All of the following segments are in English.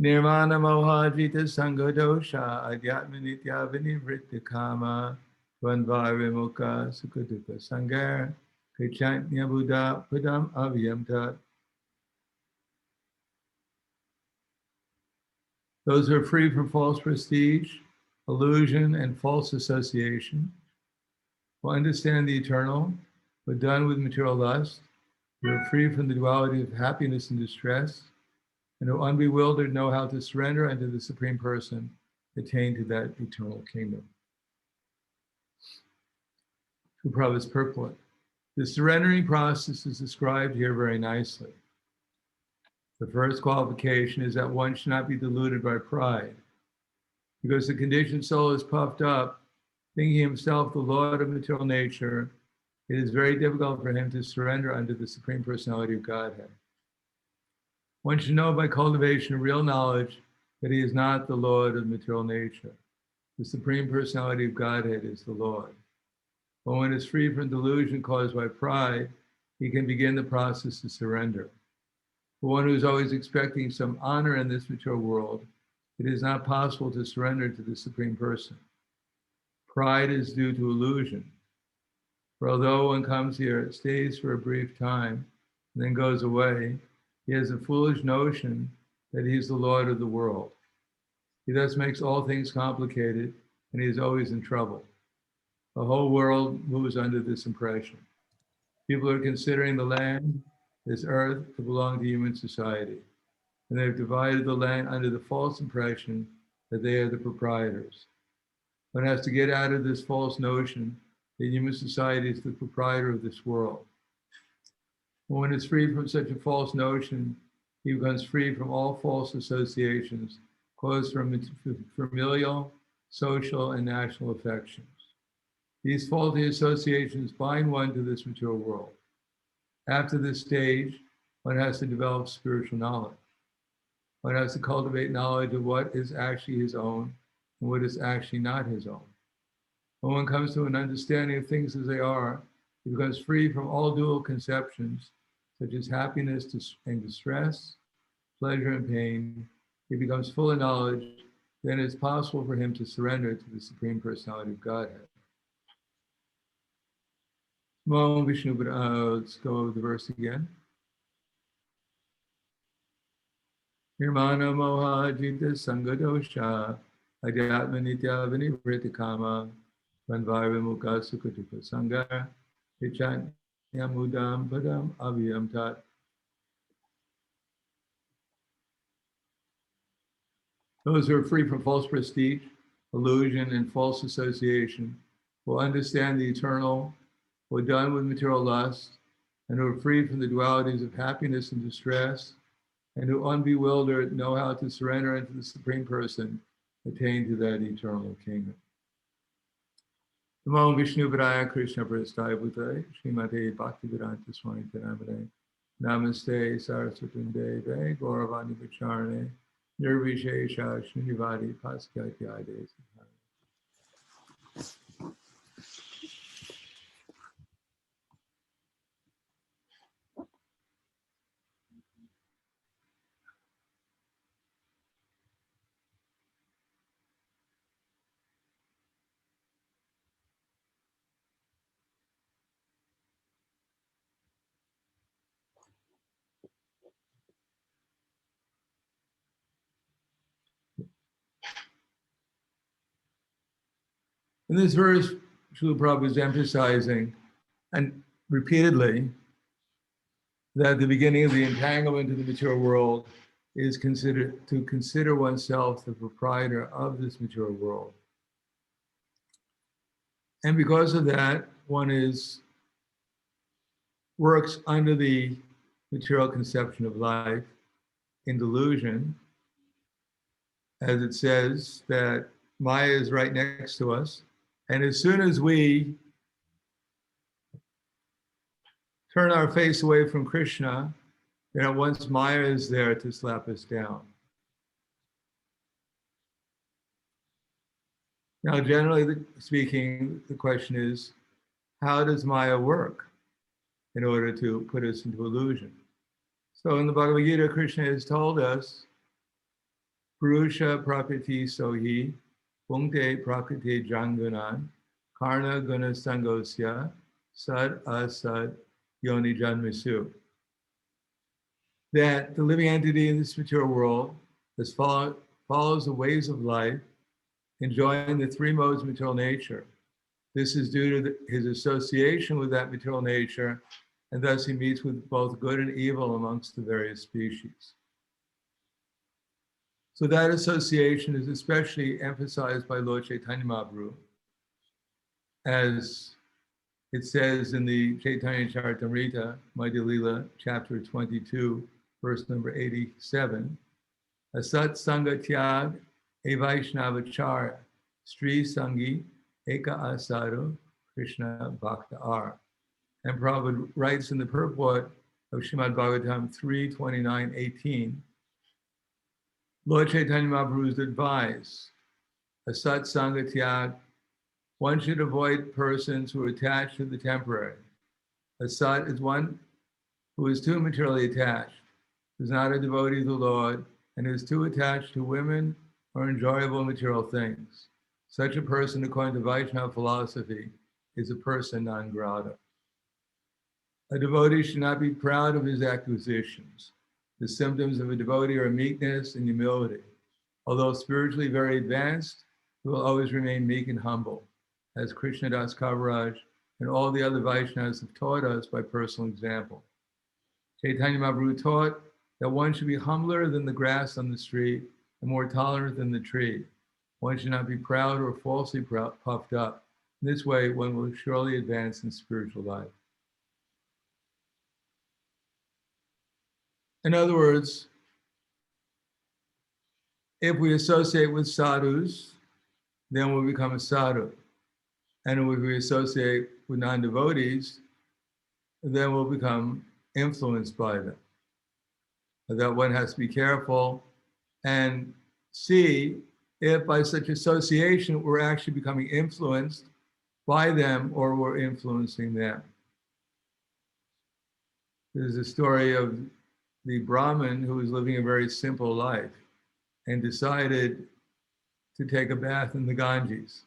Nirvana mohajita sangadosha adhyatmanitya vinivritta kama dvandvarimukha sukhadukkha sangar kachantya buddha padam avyam tat. Those who are free from false prestige, illusion, and false association will understand the eternal, but done with material lust, who are free from the duality of happiness and distress, and who unbewildered know how to surrender unto the Supreme Person, attain to that eternal kingdom. To Prabhupada's purport. The surrendering process is described here very nicely. The first qualification is that one should not be deluded by pride, because the conditioned soul is puffed up, thinking himself the Lord of material nature. It is very difficult for him to surrender unto the Supreme Personality of Godhead. One should know by cultivation of real knowledge that he is not the Lord of material nature. The Supreme Personality of Godhead is the Lord. When one is free from delusion caused by pride, he can begin the process to surrender. For one who is always expecting some honor in this material world, it is not possible to surrender to the Supreme Person. Pride is due to illusion. For although one comes here, stays for a brief time, and then goes away, he has a foolish notion that he is the Lord of the world. He thus makes all things complicated, and he is always in trouble. The whole world moves under this impression. People are considering the land, this earth, to belong to human society, and they've divided the land under the false impression that they are the proprietors. One has to get out of this false notion that human society is the proprietor of this world. When one is free from such a false notion, he becomes free from all false associations caused from familial, social, and national affections. These faulty associations bind one to this material world. After this stage, one has to develop spiritual knowledge. One has to cultivate knowledge of what is actually his own and what is actually not his own. When one comes to an understanding of things as they are, he becomes free from all dual conceptions, such as happiness and distress, pleasure and pain. He becomes full of knowledge, then it is possible for him to surrender to the Supreme Personality of Godhead. Let's go over the verse again. Nirmana moha jita sangadosha adhyatma nitya vinivritta kama vanvara sukhadukkha sangha vichanyamudam padam avyam tat. Those who are free from false prestige, illusion, and false association will understand the eternal, who are done with material lust, and who are free from the dualities of happiness and distress, and who unbewildered know how to surrender unto the Supreme Person, attain to that eternal kingdom. Namo Vishnu Padaya Krishna Prasthaya Bhutale Srimate Bhaktivedanta Swami 13.03.2021 Namaste Saraswati Deve Gauravani Vacharane Nirvishesha Srinivadi Paskyatyade. In this verse, Srila Prabhupada is emphasizing, and repeatedly, that the beginning of the entanglement of the material world is to consider oneself the proprietor of this material world. And because of that, one works under the material conception of life in delusion, as it says that Maya is right next to us. And as soon as we turn our face away from Krishna, then at once Maya is there to slap us down. Now, generally speaking, the question is, how does Maya work in order to put us into illusion? So in the Bhagavad Gita, Krishna has told us Purusha prakriti sohi, punkte prakriti jangunan, karna guna sangosya, sad asad yoni janmisu. That the living entity in this material world follows the ways of life, enjoying the three modes of material nature. This is due to his association with that material nature, and thus he meets with both good and evil amongst the various species. So that association is especially emphasized by Lord Chaitanya Mahaprabhu, as it says in the Chaitanya Charitamrita, Madhya Lila, chapter 22, verse number 87, Asat Sangha Tyag E Vaishnavacharya, Sri Sangi Eka Asadu Krishna Bhakta Ar. And Prabhupada writes in the purport of Srimad Bhagavatam 3:29-18, Lord Chaitanya Mahaprabhu's advice, Asat Sangha Tyag, one should avoid persons who are attached to the temporary. Asat is one who is too materially attached, who is not a devotee of the Lord, and is too attached to women or enjoyable material things. Such a person, according to Vaishnava philosophy, is a person non grata. A devotee should not be proud of his acquisitions. The symptoms of a devotee are meekness and humility. Although spiritually very advanced, he will always remain meek and humble, as Krishnadas Kaviraj and all the other Vaishnavas have taught us by personal example. Chaitanya Mahaprabhu taught that one should be humbler than the grass on the street and more tolerant than the tree. One should not be proud or falsely puffed up. In this way, one will surely advance in spiritual life. In other words, if we associate with sadhus, then we'll become a sadhu. And if we associate with non-devotees, then we'll become influenced by them. That one has to be careful and see if by such association we're actually becoming influenced by them or we're influencing them. There's a story of the Brahmin who was living a very simple life and decided to take a bath in the Ganges.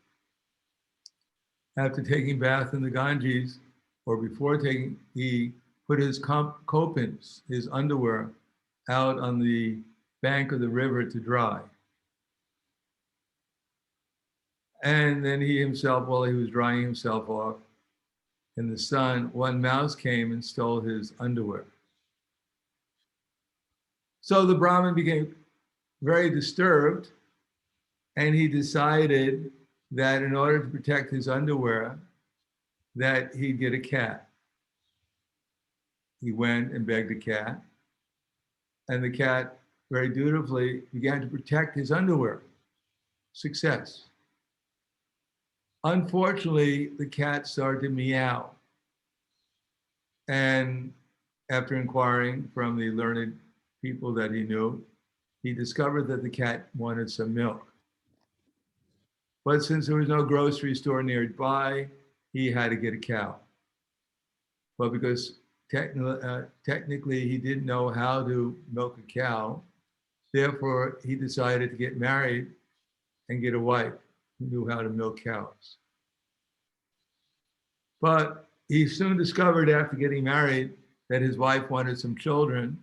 After taking a bath in the Ganges, or before taking, he put his kopins, his underwear, out on the bank of the river to dry. And then he himself, while he was drying himself off in the sun, one mouse came and stole his underwear. So the Brahmin became very disturbed, and he decided that in order to protect his underwear, that he'd get a cat. He went and begged a cat, and the cat very dutifully began to protect his underwear. Success. Unfortunately, the cat started to meow. And after inquiring from the learned people that he knew, he discovered that the cat wanted some milk. But since there was no grocery store nearby, he had to get a cow. But because technically he didn't know how to milk a cow, therefore he decided to get married and get a wife who knew how to milk cows. But he soon discovered after getting married that his wife wanted some children,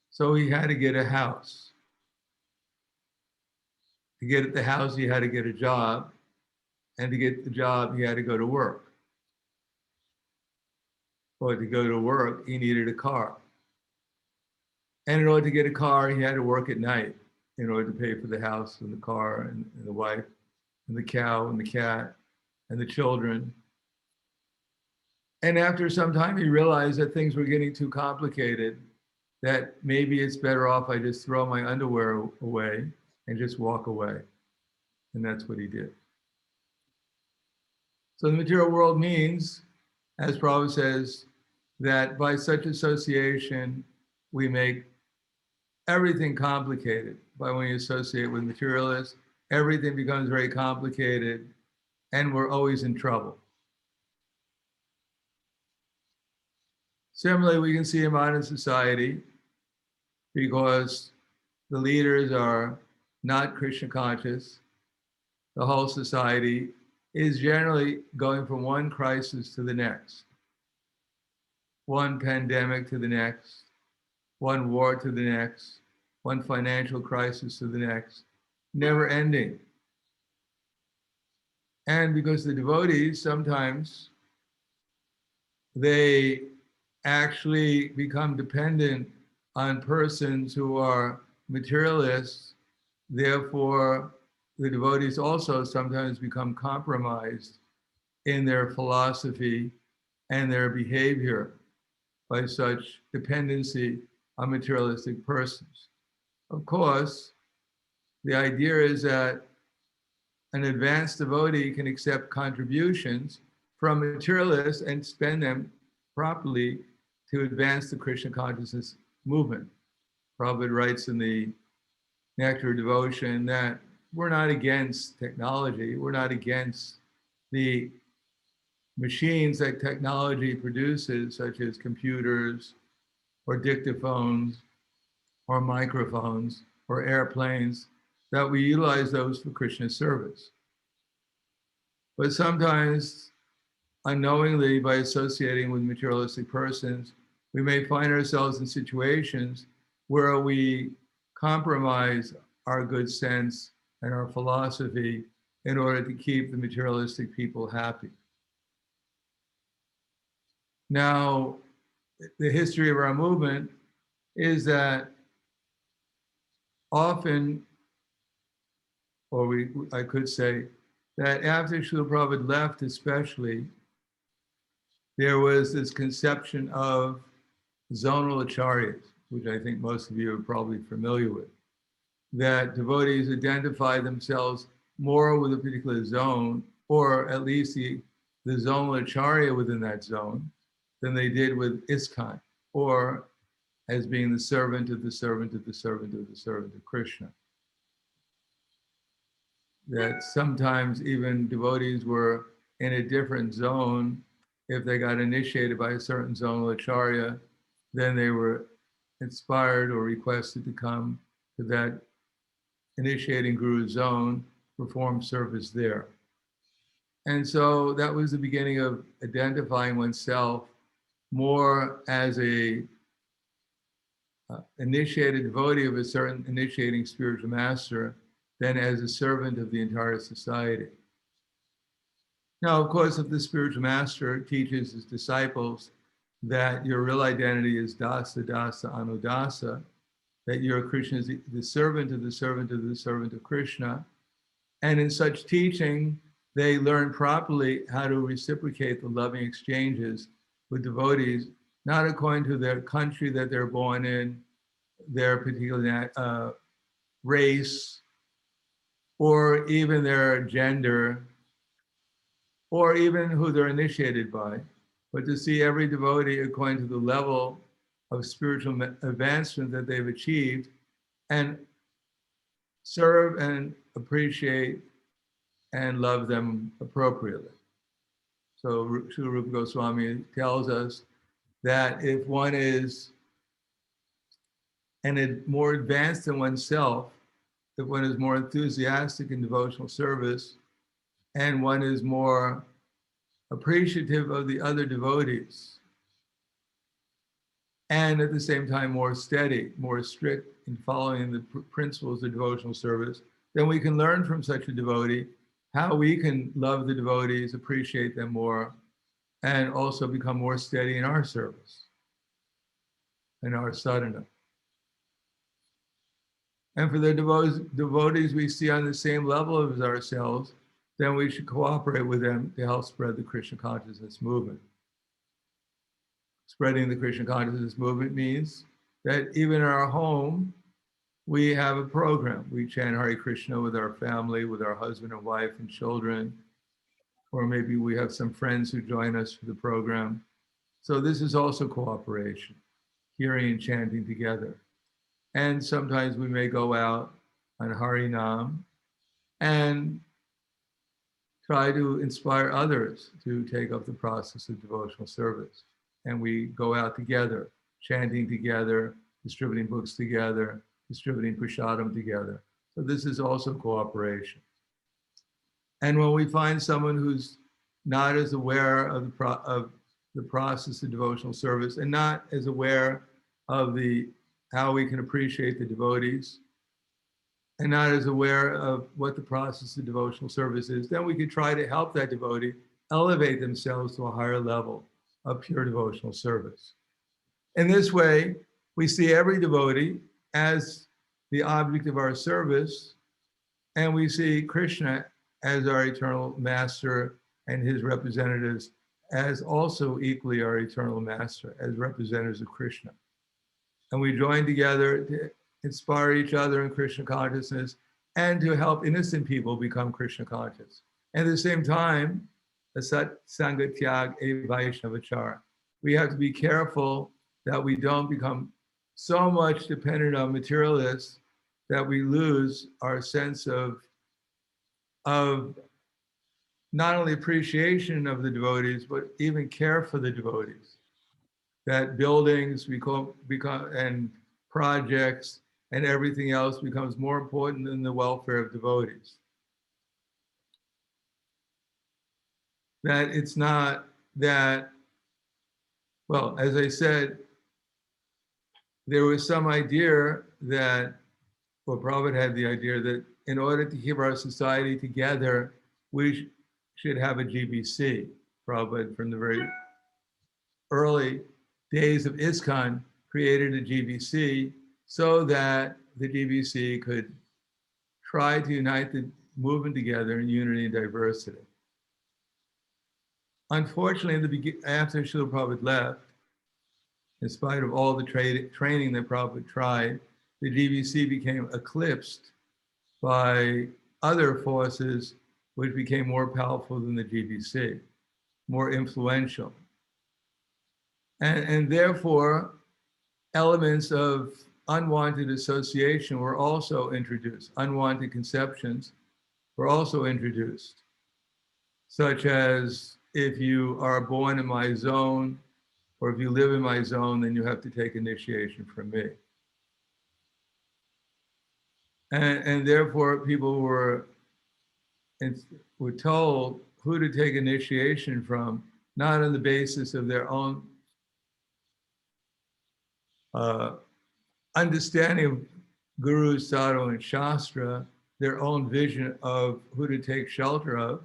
so he had to get a house. To get the house, he had to get a job, and to get the job, he had to go to work. But to go to work, he needed a car. And in order to get a car, he had to work at night in order to pay for the house and the car and the wife and the cow and the cat and the children. And after some time, he realized that things were getting too complicated, that maybe it's better off I just throw my underwear away and just walk away. And that's what he did. So the material world means, as Prabhupada says, that by such association, we make everything complicated. By when you associate with materialists, everything becomes very complicated, and we're always in trouble. Similarly, we can see in modern society, because the leaders are not Krishna conscious, the whole society is generally going from one crisis to the next, one pandemic to the next, one war to the next, one financial crisis to the next, never ending. And because the devotees sometimes they actually become dependent on persons who are materialists, therefore the devotees also sometimes become compromised in their philosophy and their behavior by such dependency on materialistic persons. Of course, the idea is that an advanced devotee can accept contributions from materialists and spend them properly to advance the Krishna consciousness movement. Prabhupada writes in the Nectar of Devotion that we're not against technology, we're not against the machines that technology produces, such as computers or dictaphones or microphones or airplanes, that we utilize those for Krishna service. But sometimes, unknowingly, by associating with materialistic persons, we may find ourselves in situations where we compromise our good sense and our philosophy in order to keep the materialistic people happy. Now, the history of our movement is that often, or I could say, that after Srila Prabhupada left especially, there was this conception of zonal acharyas, which I think most of you are probably familiar with, that devotees identify themselves more with a particular zone, or at least the zonal acharya within that zone, than they did with ISKCON, or as being the servant of the servant of the servant of the servant of Krishna. That sometimes even devotees were in a different zone. If they got initiated by a certain zonal acharya, then they were inspired or requested to come to that initiating guru zone, perform service there. And so that was the beginning of identifying oneself more as a initiated devotee of a certain initiating spiritual master than as a servant of the entire society. Now, of course, if the spiritual master teaches his disciples that your real identity is dasa, dasa, anudasa, that you're Krishna is the servant of the servant of the servant of Krishna, and in such teaching, they learn properly how to reciprocate the loving exchanges with devotees, not according to their country that they're born in, their particular race, or even their gender, or even who they're initiated by, but to see every devotee according to the level of spiritual advancement that they've achieved, and serve and appreciate and love them appropriately. So Srila Rupa Goswami tells us that if one is more advanced than oneself, if one is more enthusiastic in devotional service, and one is more appreciative of the other devotees, and at the same time more steady, more strict in following the principles of devotional service, then we can learn from such a devotee how we can love the devotees, appreciate them more, and also become more steady in our service, in our sadhana. And for the devotees we see on the same level as ourselves, then we should cooperate with them to help spread the Krishna consciousness movement. Spreading the Krishna consciousness movement means that even in our home, we have a program. We chant Hare Krishna with our family, with our husband and wife and children, or maybe we have some friends who join us for the program. So this is also cooperation, hearing and chanting together. And sometimes we may go out on Hari Nam and try to inspire others to take up the process of devotional service. And we go out together, chanting together, distributing books together, distributing prasadam together. So this is also cooperation. And when we find someone who's not as aware of the process of devotional service and not as aware of how we can appreciate the devotees and not as aware of what the process of devotional service is, then we could try to help that devotee elevate themselves to a higher level of pure devotional service. In this way, we see every devotee as the object of our service, and we see Krishna as our eternal master and his representatives as also equally our eternal master, as representatives of Krishna. And we join together to inspire each other in Krishna consciousness and to help innocent people become Krishna conscious. And at the same time, asat sangatyag e vaishnavachara. We have to be careful that we don't become so much dependent on materialists that we lose our sense of not only appreciation of the devotees, but even care for the devotees. That buildings become and projects and everything else becomes more important than the welfare of devotees. That it's not that, well, as I said, there was some idea that, well, Prabhupada had the idea that in order to keep our society together, we should have a GBC. Prabhupada, from the very early days of ISKCON, created a GBC so that the GBC could try to unite the movement together in unity and diversity. Unfortunately, after Srila Prabhupada left, in spite of all the training that Prabhupada tried, the GBC became eclipsed by other forces which became more powerful than the GBC, more influential. And therefore, elements of unwanted association were also introduced. Unwanted conceptions were also introduced, such as if you are born in my zone, or if you live in my zone, then you have to take initiation from me. And therefore, people were told who to take initiation from, not on the basis of their own understanding of Guru, Sadhu, and Shastra, their own vision of who to take shelter of,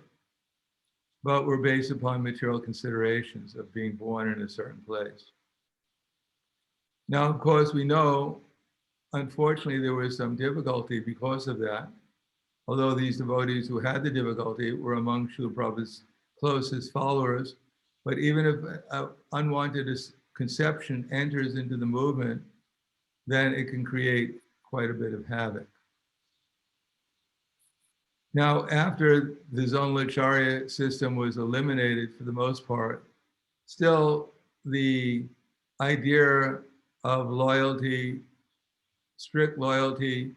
but were based upon material considerations of being born in a certain place. Now, of course, we know, unfortunately, there was some difficulty because of that, although these devotees who had the difficulty were among Srila Prabhupada's closest followers. But even if an unwanted conception enters into the movement, then it can create quite a bit of havoc. Now, after the Zonlacharya system was eliminated for the most part, still the idea of loyalty, strict loyalty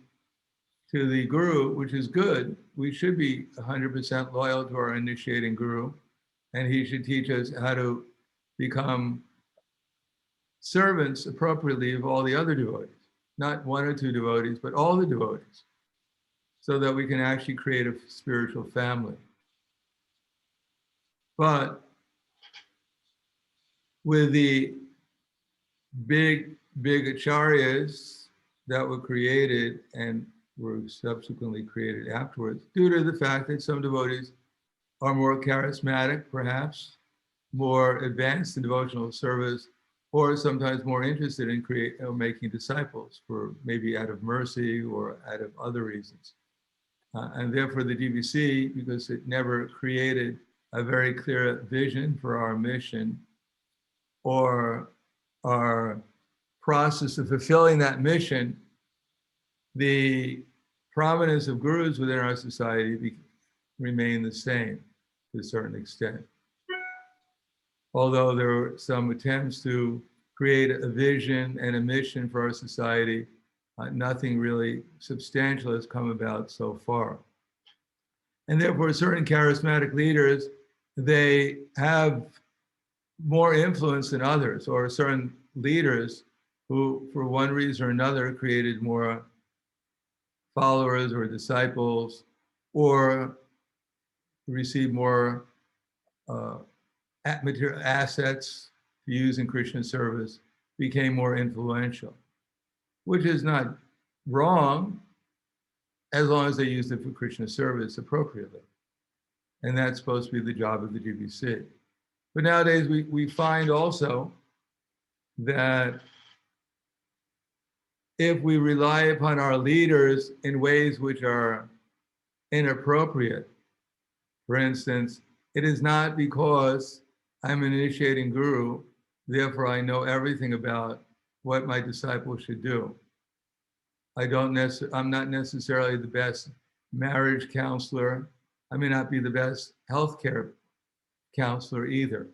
to the Guru, which is good. We should be 100% loyal to our initiating Guru, and he should teach us how to become servants appropriately of all the other devotees, not one or two devotees, but all the devotees, so that we can actually create a spiritual family. But with the big acharyas that were created and were subsequently created afterwards, due to the fact that some devotees are more charismatic, perhaps, more advanced in devotional service, or sometimes more interested in making disciples, for maybe out of mercy or out of other reasons. And therefore the DVC, because it never created a very clear vision for our mission or our process of fulfilling that mission, the prominence of gurus within our society remain the same to a certain extent. Although there were some attempts to create a vision and a mission for our society, nothing really substantial has come about so far. And therefore, certain charismatic leaders, they have more influence than others, or certain leaders who, for one reason or another, created more followers or disciples, or receive more material assets to use in Krishna service, became more influential, which is not wrong as long as they used it for Krishna service appropriately. And that's supposed to be the job of the GBC. But nowadays we find also that if we rely upon our leaders in ways which are inappropriate, for instance, it is not because I'm an initiating guru, therefore I know everything about what my disciples should do. I'm not necessarily the best marriage counselor. I may not be the best healthcare counselor either.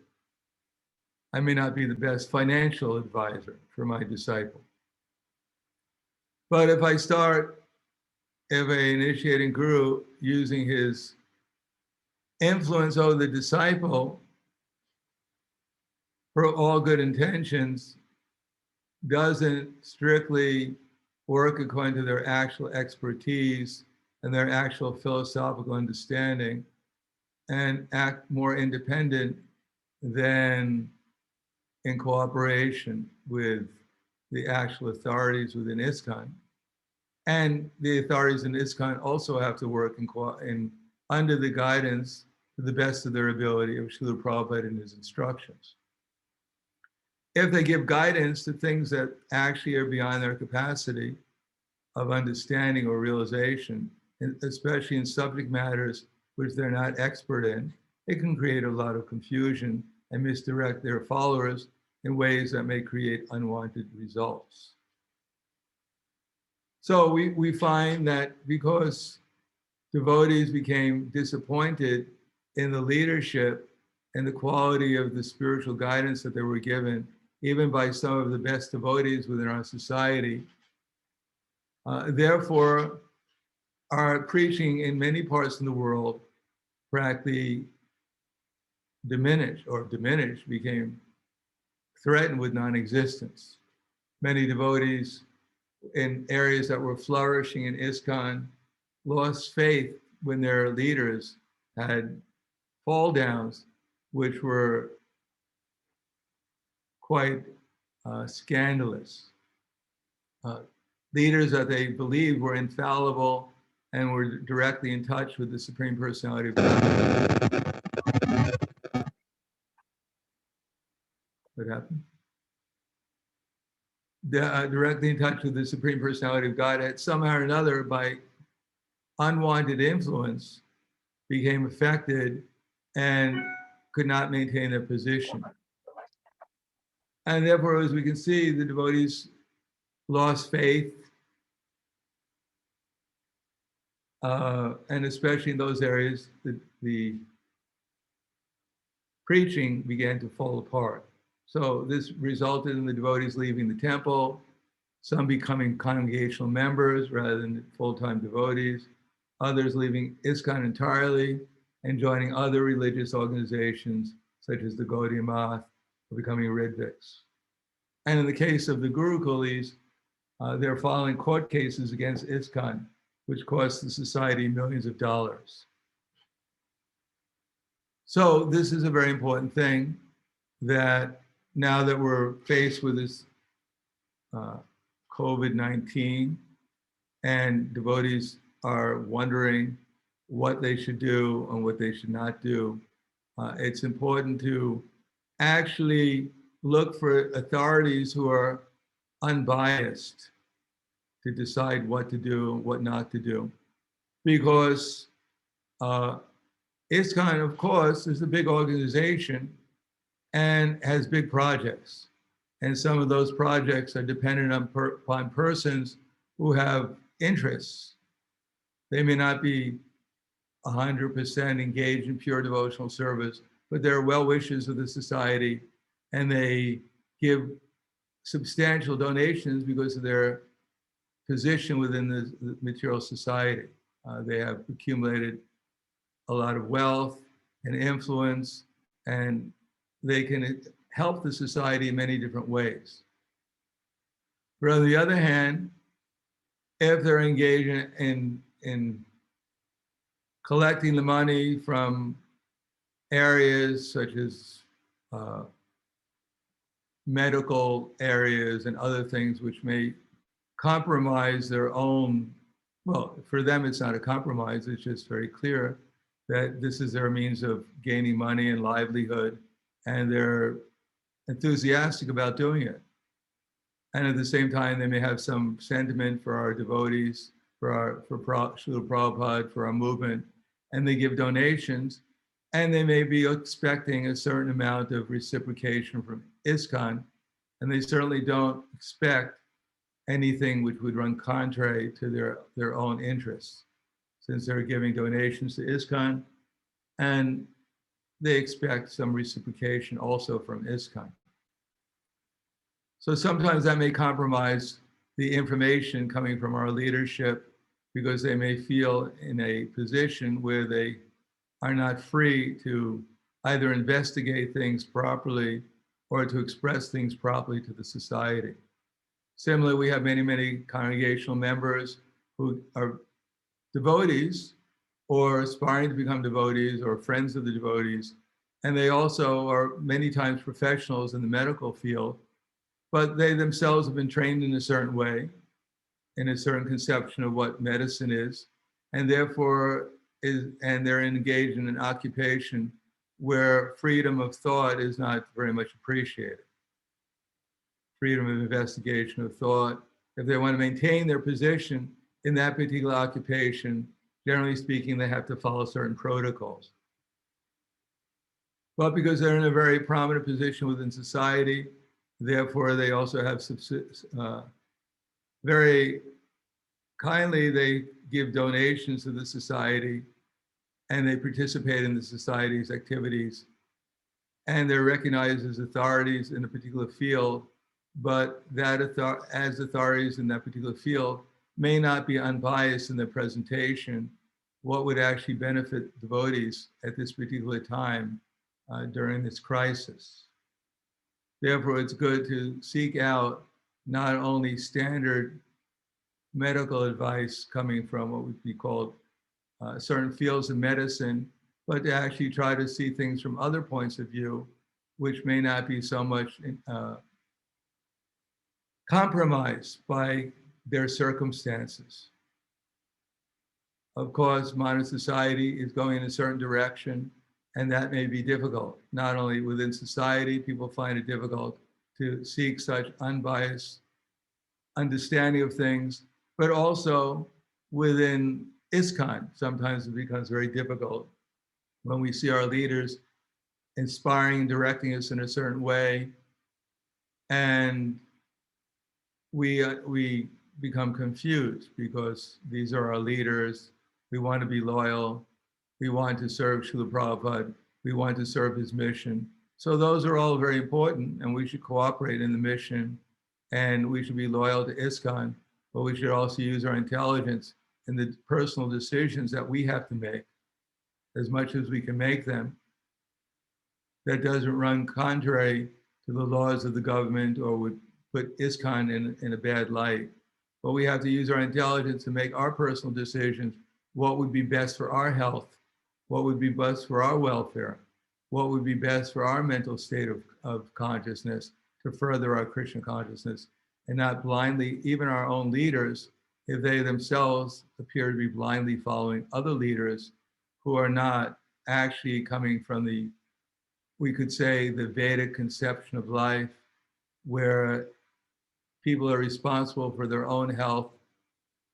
I may not be the best financial advisor for my disciple. But if an initiating guru using his influence over the disciple for all good intentions doesn't strictly work according to their actual expertise and their actual philosophical understanding, and act more independent than in cooperation with the actual authorities within ISKCON. And the authorities in ISKCON also have to work under the guidance, to the best of their ability, of Srila Prabhupada and his instructions. If they give guidance to things that actually are beyond their capacity of understanding or realization, especially in subject matters which they're not expert in, it can create a lot of confusion and misdirect their followers in ways that may create unwanted results. So we find that because devotees became disappointed in the leadership and the quality of the spiritual guidance that they were given, even by some of the best devotees within our society, therefore, our preaching in many parts of the world practically diminished, became threatened with non-existence. Many devotees in areas that were flourishing in ISKCON lost faith when their leaders had fall downs, which were quite scandalous. Leaders that they believed were infallible and were directly in touch with the Supreme Personality of God. What happened? Directly in touch with the Supreme Personality of Godhead, somehow or another, by unwanted influence, became affected and could not maintain their position. And therefore, as we can see, the devotees lost faith, and especially in those areas, the preaching began to fall apart. So this resulted in the devotees leaving the temple, some becoming congregational members rather than full-time devotees, others leaving ISKCON entirely and joining other religious organizations such as the Gaudiya Math, or becoming Ridviks. And in the case of the Gurukulis, they're filing court cases against ISKCON, which cost the society millions of dollars. So this is a very important thing, that now that we're faced with this COVID-19 and devotees are wondering what they should do and what they should not do, it's important to actually look for authorities who are unbiased to decide what to do, what not to do. Because ISKCON, of course, is a big organization and has big projects. And some of those projects are dependent upon persons who have interests. They may not be 100% engaged in pure devotional service, but they're well-wishers of the society, and they give substantial donations because of their position within the material society. They have accumulated a lot of wealth and influence, and they can help the society in many different ways. But on the other hand, if they're engaged in collecting the money from areas such as medical areas and other things which may compromise their own, well, for them it's not a compromise, it's just very clear that this is their means of gaining money and livelihood, and they're enthusiastic about doing it. And at the same time, they may have some sentiment for our devotees, for Srila Prabhupada, for our movement, and they give donations, and they may be expecting a certain amount of reciprocation from ISKCON, and they certainly don't expect anything which would run contrary to their own interests, since they're giving donations to ISKCON, and they expect some reciprocation also from ISKCON. So sometimes that may compromise the information coming from our leadership, because they may feel in a position where they are not free to either investigate things properly or to express things properly to the society. Similarly, we have many, many congregational members who are devotees or aspiring to become devotees or friends of the devotees, and they also are many times professionals in the medical field, but they themselves have been trained in a certain way, in a certain conception of what medicine is, and therefore they're engaged in an occupation where freedom of thought is not very much appreciated. Freedom of investigation of thought. If they want to maintain their position in that particular occupation, generally speaking, they have to follow certain protocols. But because they're in a very prominent position within society, therefore they also have very kindly, they give donations to the society, and they participate in the society's activities, and they're recognized as authorities in a particular field, but that as authorities in that particular field may not be unbiased in their presentation what would actually benefit devotees at this particular time during this crisis. Therefore, it's good to seek out not only standard medical advice coming from what would be called certain fields of medicine, but to actually try to see things from other points of view, which may not be so much compromised by their circumstances. Of course, modern society is going in a certain direction, and that may be difficult. Not only within society, people find it difficult to seek such unbiased understanding of things, but also within ISKCON, sometimes it becomes very difficult when we see our leaders inspiring and directing us in a certain way, and we become confused because these are our leaders. We want to be loyal. We want to serve Srila Prabhupada. We want to serve his mission. So those are all very important, and we should cooperate in the mission, and we should be loyal to ISKCON, but we should also use our intelligence in the personal decisions that we have to make, as much as we can make them, that doesn't run contrary to the laws of the government or would put ISKCON in a bad light. But we have to use our intelligence to make our personal decisions, what would be best for our health, what would be best for our welfare, what would be best for our mental state of consciousness to further our Krishna consciousness, and not blindly, even our own leaders, if they themselves appear to be blindly following other leaders who are not actually coming from the, we could say, the Vedic conception of life, where people are responsible for their own health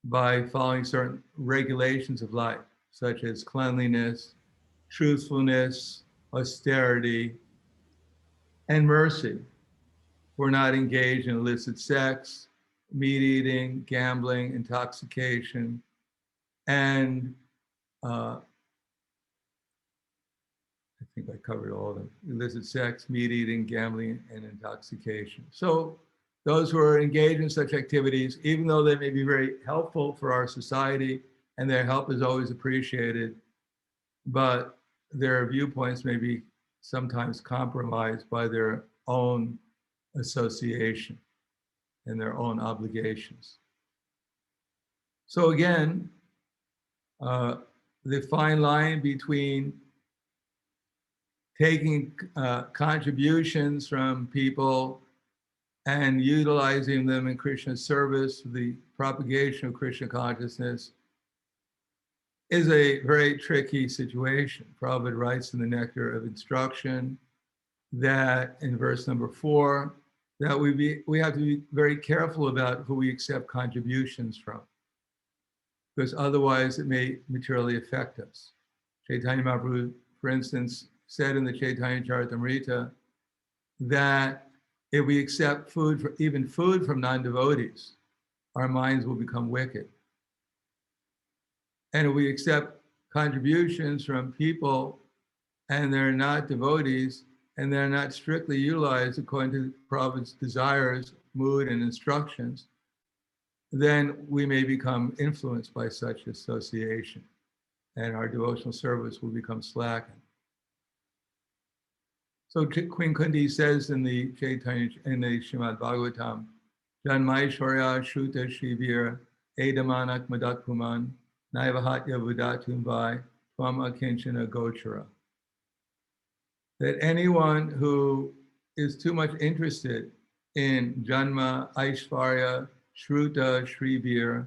by following certain regulations of life, such as cleanliness, truthfulness, austerity, and mercy. We're not engaged in illicit sex, meat eating, gambling, intoxication, and I think I covered all of them: illicit sex, meat eating, gambling, and intoxication. So those who are engaged in such activities, even though they may be very helpful for our society, and their help is always appreciated, but their viewpoints may be sometimes compromised by their own association and their own obligations. So again, the fine line between taking contributions from people and utilizing them in Krishna service for the propagation of Krishna consciousness is a very tricky situation. Prabhupada writes in the Nectar of Instruction that in verse number 4, that we have to be very careful about who we accept contributions from, because otherwise it may materially affect us. Chaitanya Mahaprabhu, for instance, said in the Chaitanya Charitamrita that if we accept food, even food from non-devotees, our minds will become wicked. And if we accept contributions from people and they're not devotees and they're not strictly utilized according to Prabhupada's desires, mood, and instructions, then we may become influenced by such association and our devotional service will become slackened. So Queen Kunti says in the Chaitanya, in the Srimad Bhagavatam, Janmaishwarya Shruta Shivir Edamanak Madak Puman Naivahatya Vudatum Vai Tvam Akinchana Gochara. That anyone who is too much interested in Janma, Aishvarya, Shruta, Shrivir,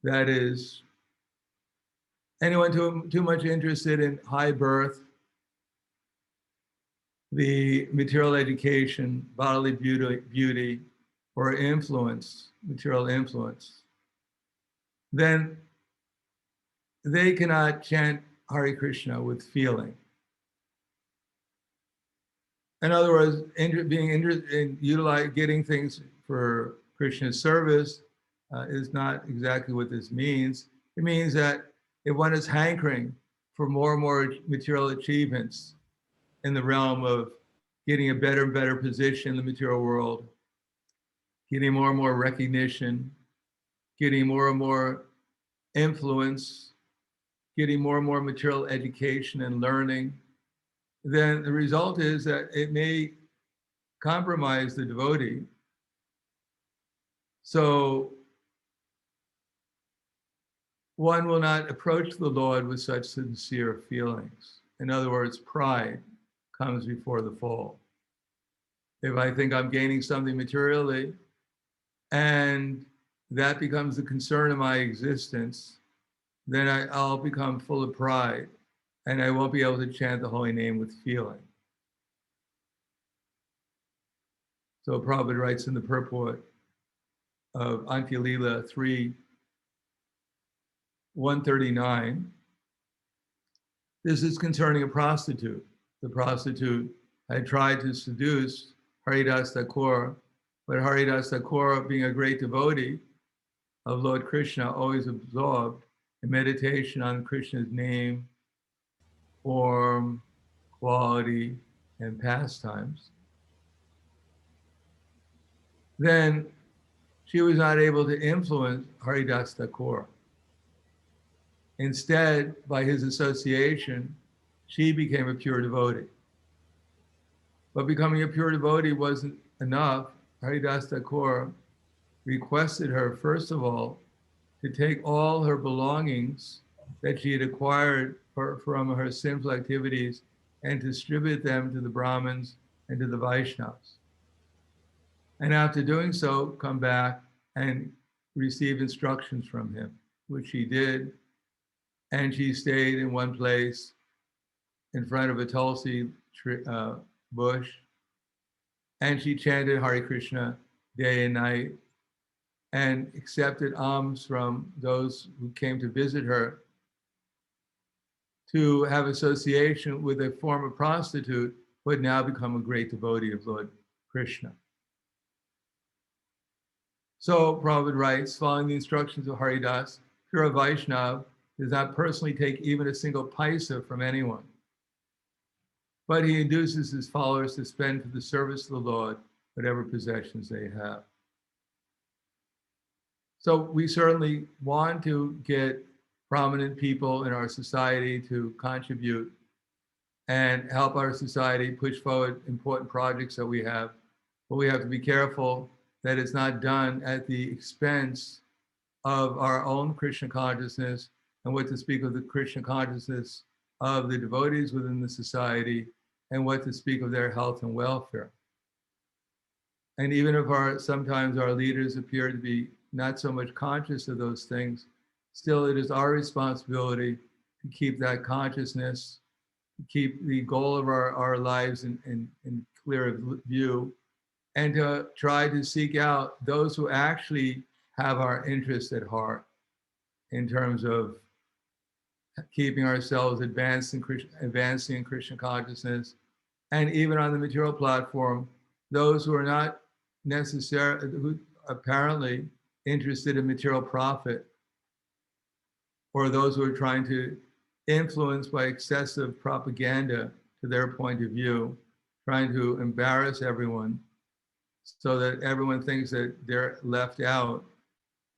that is, anyone too much interested in high birth, the material education, bodily beauty, or influence, material influence, then they cannot chant Hare Krishna with feeling. In other words, being interested in getting things for Krishna's service is not exactly what this means. It means that if one is hankering for more and more material achievements in the realm of getting a better and better position in the material world, getting more and more recognition, getting more and more influence, getting more and more material education and learning, then the result is that it may compromise the devotee. So one will not approach the Lord with such sincere feelings. In other words, pride comes before the fall. If I think I'm gaining something materially and that becomes the concern of my existence, then I'll become full of pride and I won't be able to chant the holy name with feeling. So Prabhupada writes in the purport of Antya Lila 3:139, this is concerning a prostitute. The prostitute had tried to seduce Haridas Thakur, but Haridas Thakur, being a great devotee of Lord Krishna, always absorbed in meditation on Krishna's name, form, quality, and pastimes, then she was not able to influence Haridas Thakur. Instead, by his association, she became a pure devotee. But becoming a pure devotee wasn't enough. Haridas Thakur requested her, first of all, to take all her belongings that she had acquired from her sinful activities and distribute them to the Brahmins and to the Vaishnavas. And after doing so, come back and receive instructions from him, which she did. And she stayed in one place in front of a tulsi bush. And she chanted Hare Krishna day and night and accepted alms from those who came to visit her. To have association with a former prostitute who had now become a great devotee of Lord Krishna. So Prabhupada writes, following the instructions of Haridas, pure Vaishnava does not personally take even a single paisa from anyone, but he induces his followers to spend for the service of the Lord whatever possessions they have. So we certainly want to get prominent people in our society to contribute and help our society push forward important projects that we have. But we have to be careful that it's not done at the expense of our own Krishna consciousness and what to speak of the Krishna consciousness of the devotees within the society and what to speak of their health and welfare. And even if sometimes our leaders appear to be not so much conscious of those things, still it is our responsibility to keep that consciousness, to keep the goal of our lives in clear view, and to try to seek out those who actually have our interest at heart in terms of keeping ourselves advancing in Krishna consciousness. And even on the material platform, those who are not necessarily, who apparently interested in material profit, or those who are trying to influence by excessive propaganda to their point of view, trying to embarrass everyone so that everyone thinks that they're left out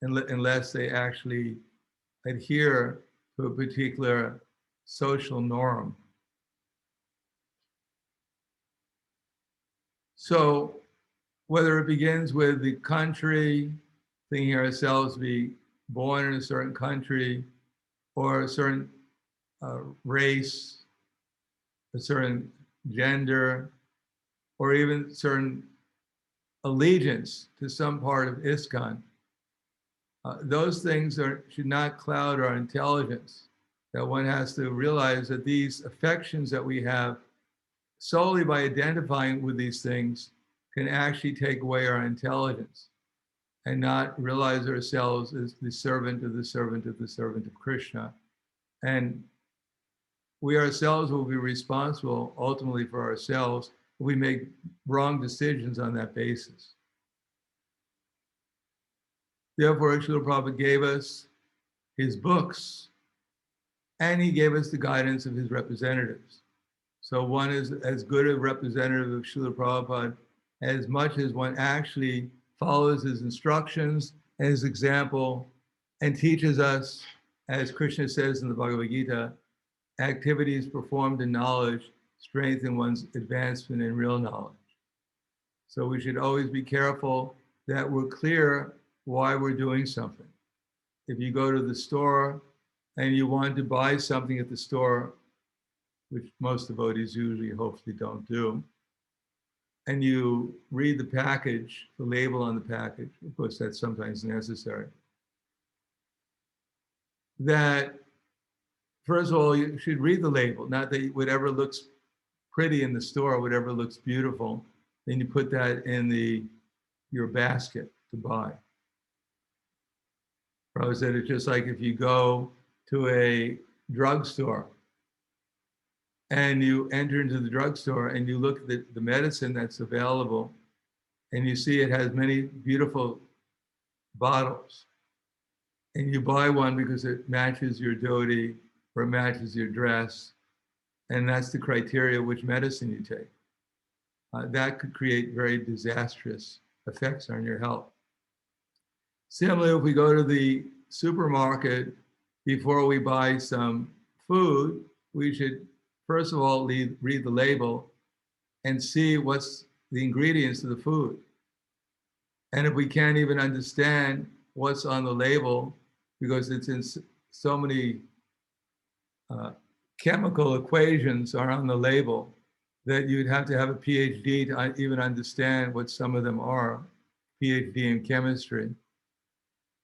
unless they actually adhere to a particular social norm. So whether it begins with the country, thinking ourselves to be born in a certain country or a certain race, a certain gender, or even certain allegiance to some part of ISKCON, those things should not cloud our intelligence. That one has to realize that these affections that we have solely by identifying with these things can actually take away our intelligence and not realize ourselves as the servant of the servant of the servant of Krishna. And we ourselves will be responsible ultimately for ourselves if we make wrong decisions on that basis. Therefore, Srila Prabhupada gave us his books and he gave us the guidance of his representatives. So one is as good a representative of Srila Prabhupada as much as one actually follows his instructions and his example and teaches us, as Krishna says in the Bhagavad Gita, activities performed in knowledge strengthen one's advancement in real knowledge. So we should always be careful that we're clear why we're doing something. If you go to the store and you want to buy something at the store, which most devotees usually hopefully don't do, and you read the package, the label on the package, of course that's sometimes necessary, that first of all, you should read the label, not that whatever looks pretty in the store, whatever looks beautiful, then you put that in your basket to buy. Prabhupada said it's just like if you go to a drugstore and you enter into the drugstore and you look at the medicine that's available and you see it has many beautiful bottles and you buy one because it matches your dhoti or it matches your dress, and that's the criteria which medicine you take. That could create very disastrous effects on your health. Similarly, if we go to the supermarket, before we buy some food, we should first of all read the label and see what's the ingredients of the food. And if we can't even understand what's on the label, because it's in so many chemical equations are on the label, that you'd have to have a PhD to even understand what some of them are, PhD in chemistry.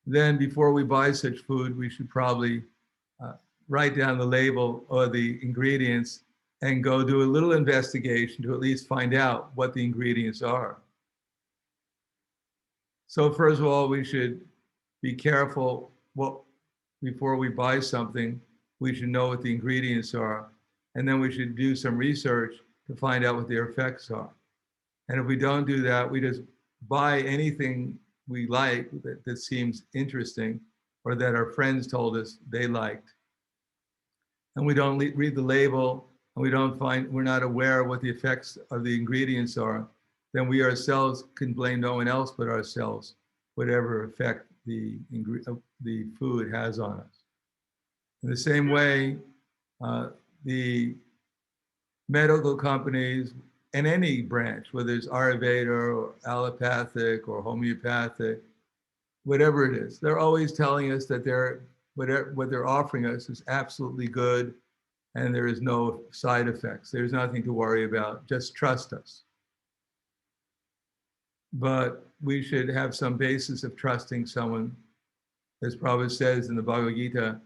Then before we buy such food, we should probably write down the label or the ingredients and go do a little investigation to at least find out what the ingredients are. So first of all, we should be careful before we buy something, we should know what the ingredients are. And then we should do some research to find out what their effects are. And if we don't do that, we just buy anything we like that seems interesting or that our friends told us they liked. And we don't read the label and we're not aware of what the effects of the ingredients are, then we ourselves can blame no one else but ourselves, whatever effect the food has on us. In the same way, the medical companies in any branch, whether it's Ayurveda or allopathic or homeopathic, whatever it is. They're always telling us that what they're offering us is absolutely good and there is no side effects. There's nothing to worry about. Just trust us. But we should have some basis of trusting someone. As Prabhupada says in the Bhagavad Gita,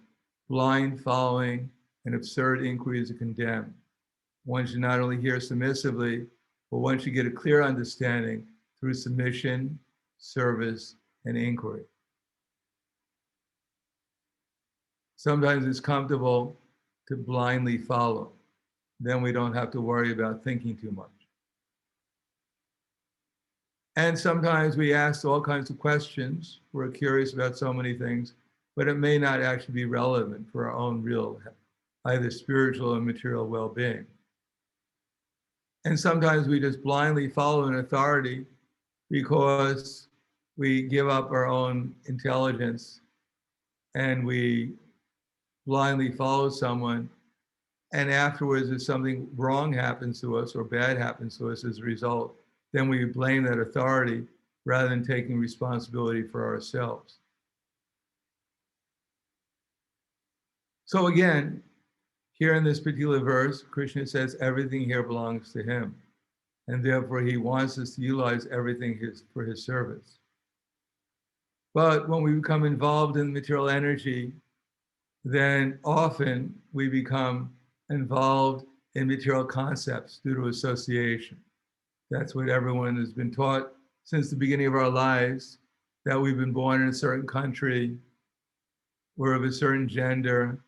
blind following and absurd inquiries are condemned. One should not only hear submissively, but one should get a clear understanding through submission, service, and inquiry. Sometimes it's comfortable to blindly follow. Then we don't have to worry about thinking too much. And sometimes we ask all kinds of questions. We're curious about so many things, but it may not actually be relevant for our own real, either spiritual or material well-being. And sometimes we just blindly follow an authority because we give up our own intelligence and we blindly follow someone. And afterwards, if something wrong happens to us or bad happens to us as a result, then we blame that authority rather than taking responsibility for ourselves. So again, here in this particular verse, Krishna says everything here belongs to him. And therefore he wants us to utilize everything for his service. But when we become involved in material energy, then often we become involved in material concepts due to association. That's what everyone has been taught since the beginning of our lives, that we've been born in a certain country, we're of a certain gender,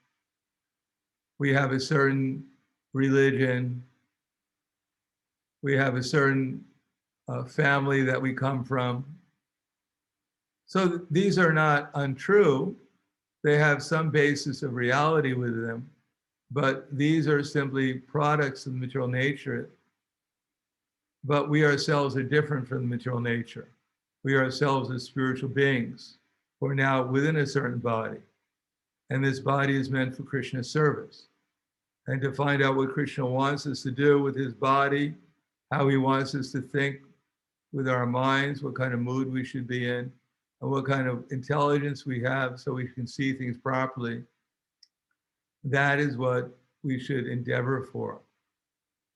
we have a certain religion, we have a certain family that we come from. So these are not untrue. They have some basis of reality with them, but these are simply products of the material nature. But we ourselves are different from the material nature. We ourselves are spiritual beings who are now within a certain body. And this body is meant for Krishna's service. And to find out what Krishna wants us to do with his body, how he wants us to think with our minds, what kind of mood we should be in, and what kind of intelligence we have so we can see things properly, that is what we should endeavor for,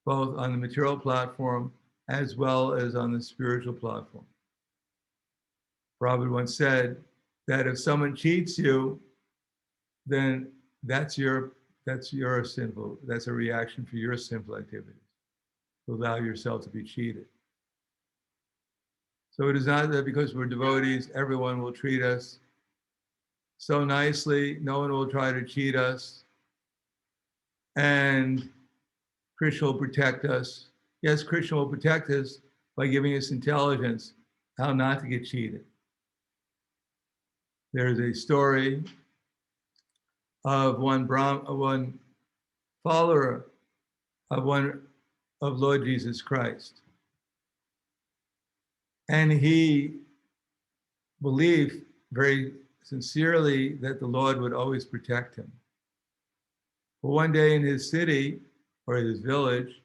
both on the material platform as well as on the spiritual platform. Prabhupada once said that if someone cheats you, then that's a reaction for your sinful activities, to allow yourself to be cheated. So it is not that because we're devotees, everyone will treat us so nicely, no one will try to cheat us, and Krishna will protect us. Yes, Krishna will protect us by giving us intelligence how not to get cheated. There's a story of one follower of Lord Jesus Christ. And he believed very sincerely that the Lord would always protect him. But one day in his city or his village,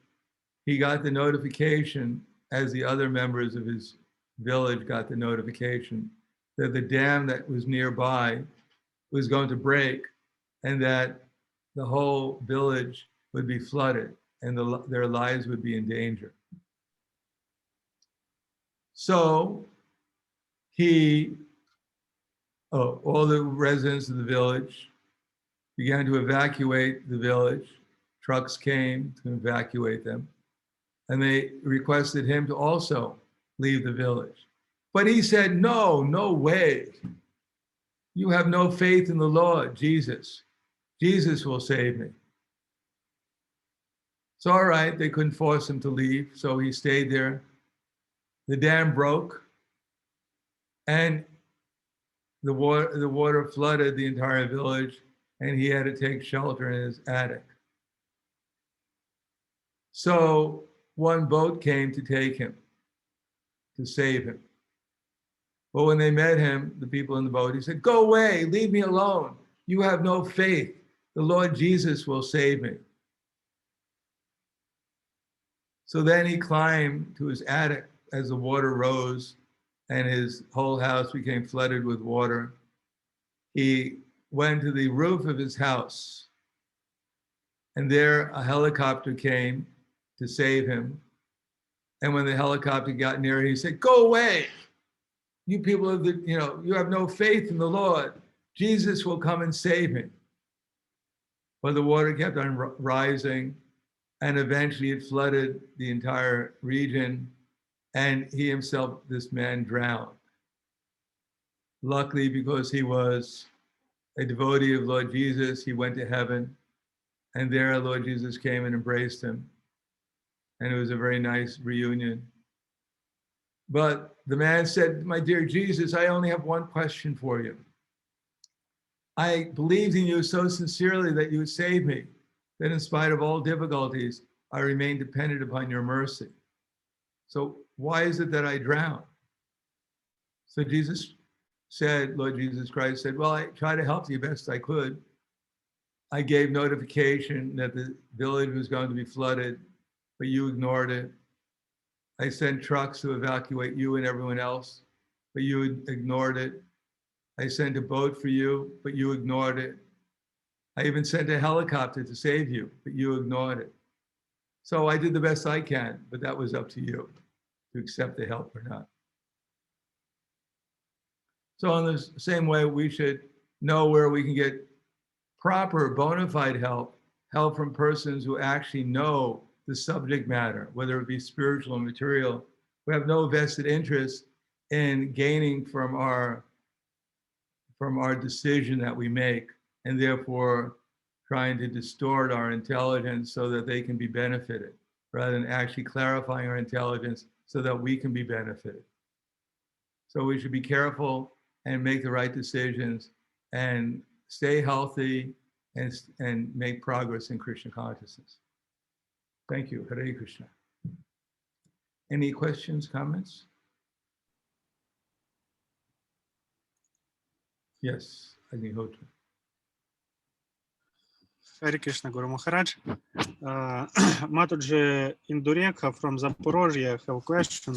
he got the notification, as the other members of his village got the notification, that the dam that was nearby was going to break and that the whole village would be flooded and their lives would be in danger. So all the residents of the village began to evacuate the village. Trucks came to evacuate them. And they requested him to also leave the village. But he said, no way. You have no faith in the Lord, Jesus. Jesus will save me. So all right, they couldn't force him to leave, so he stayed there. The dam broke, and the water flooded the entire village, and he had to take shelter in his attic. So one boat came to take him, to save him. But when they met him, the people in the boat, he said, go away, leave me alone. You have no faith. The Lord Jesus will save me. So then he climbed to his attic as the water rose, and his whole house became flooded with water. He went to the roof of his house, and there a helicopter came to save him. And when the helicopter got near, he said, "Go away. You people of the, you have no faith in the Lord. Jesus will come and save me." But the water kept on rising, and eventually it flooded the entire region, and he himself, this man, drowned. Luckily, because he was a devotee of Lord Jesus, he went to heaven, and there Lord Jesus came and embraced him, and it was a very nice reunion. But the man said, "My dear Jesus, I only have one question for you. I believed in you so sincerely that you would save me, that in spite of all difficulties, I remain dependent upon your mercy. So why is it that I drown?" So Jesus said, Lord Jesus Christ said, "Well, I tried to help you best I could. I gave notification that the village was going to be flooded, but you ignored it. I sent trucks to evacuate you and everyone else, but you ignored it. I sent a boat for you, but you ignored it. I even sent a helicopter to save you, but you ignored it. So I did the best I can, but that was up to you to accept the help or not." So in the same way, we should know where we can get proper bona fide help from persons who actually know the subject matter, whether it be spiritual or material, who have no vested interest in gaining from our decision that we make, and therefore trying to distort our intelligence so that they can be benefited, rather than actually clarifying our intelligence so that we can be benefited. So we should be careful and make the right decisions and stay healthy and make progress in Krishna consciousness. Thank you. Hare Krishna. Any questions, comments? Yes, Agnihotra. Hare Krishna, Guru Maharaj. Mataji Indureka from Zaporozhye have a question.